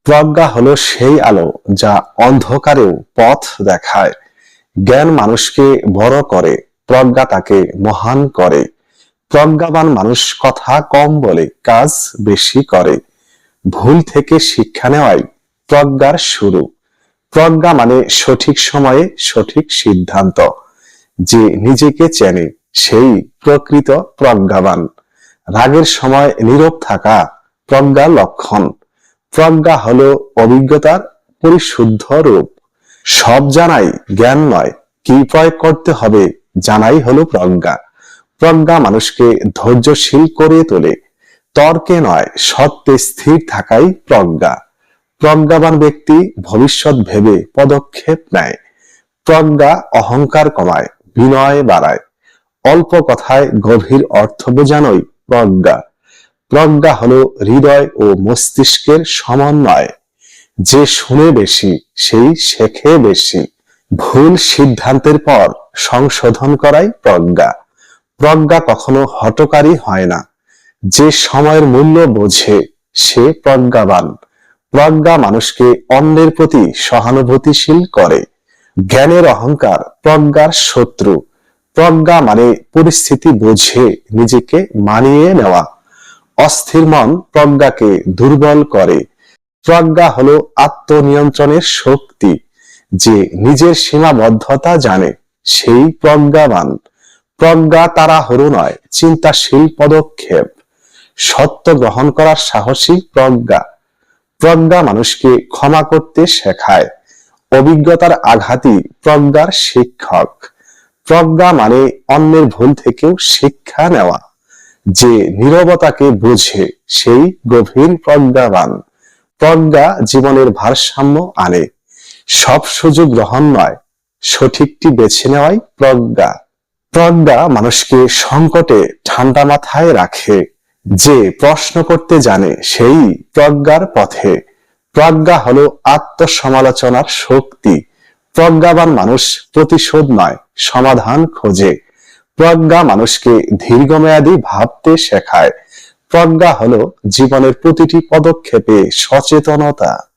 প্রজ্ঞা হলো সেই আলো যা অন্ধকারেও পথ দেখায়। জ্ঞান মানুষকে বড় করে, প্রজ্ঞা তাকে মহান করে। প্রজ্ঞাবান মানুষ কথা কম বলে, কাজ বেশি করে। ভুল থেকে শিক্ষা নেওয়াই প্রজ্ঞার শুরু। প্রজ্ঞা মানে সঠিক সময়ে সঠিক সিদ্ধান্ত। যে নিজেকে চেনে সেই প্রকৃত প্রজ্ঞাবান। রাগের সময় নীরব থাকা প্রজ্ঞার লক্ষণ। প্রজ্ঞা হলো অভিজ্ঞতার পরিশুদ্ধ রূপ। সব জানাই জ্ঞান নয়, কি প্রয়োগ করতে হবে জানাই হলো প্রজ্ঞা। প্রজ্ঞা মানুষকে ধৈর্যশীল করে তোলে। তর্কে নয়, সত্যে স্থির থাকাই প্রজ্ঞা। প্রজ্ঞাবান ব্যক্তি ভবিষ্যৎ ভেবে পদক্ষেপ নেয়। প্রজ্ঞা অহংকার কমায়, বিনয় বাড়ায়। অল্প কথায় গভীর অর্থ বোঝানোই প্রজ্ঞা। প্রজ্ঞা হলো হৃদয় ও মস্তিষ্কের সমন্বয়। যে শুনে বেশি সেই শেখে বেশি। ভুল সিদ্ধান্তের পর সংশোধন করাই প্রজ্ঞা। প্রজ্ঞা কখনো হঠকারী হয় না। যে সময়ের মূল্য বোঝে সে প্রজ্ঞাবান। প্রজ্ঞা মানুষকে অন্যের প্রতি সহানুভূতিশীল করে। জ্ঞানের অহংকার প্রজ্ঞার শত্রু। প্রজ্ঞা মানে পরিস্থিতি বুঝে নিজেকে মানিয়ে নেওয়া। অস্থির মন প্রজ্ঞাকে দুর্বল করে। প্রজ্ঞা হলো আত্মনিয়ন্ত্রণের শক্তি। যে নিজের সীমাবদ্ধতা জানে সেই প্রজ্ঞাবান। প্রজ্ঞা তাড়াহুড়ো নয়, চিন্তাশীল পদক্ষেপ। সত্য গ্রহণ করার সাহসী প্রজ্ঞা। প্রজ্ঞা মানুষকে ক্ষমা করতে শেখায়। অভিজ্ঞতার আঘাতই প্রজ্ঞার শিক্ষক। প্রজ্ঞা মানে অন্যের ভুল থেকেও শিক্ষা নেওয়া। যে নীরবতাকে বুঝে সেই গভীর প্রজ্ঞাবান। প্রজ্ঞা জীবনের ভারসাম্য আনে। সব সুযোগ গ্রহণ নয়, সঠিকটি বেছে নেওয়াই প্রজ্ঞা। প্রজ্ঞা মানুষকে সংকটে ঠান্ডা মাথায় রাখে। যে প্রশ্ন করতে জানে সেই প্রজ্ঞার পথে। প্রজ্ঞা হলো আত্মসমালোচনার শক্তি। প্রজ্ঞাবান মানুষ প্রতিশোধ নয়, সমাধান খোঁজে। প্রজ্ঞা মানুষকে দীর্ঘমেয়াদী ভাবতে শেখায়। প্রজ্ঞা হলো জীবনের প্রতিটি পদক্ষেপে সচেতনতা।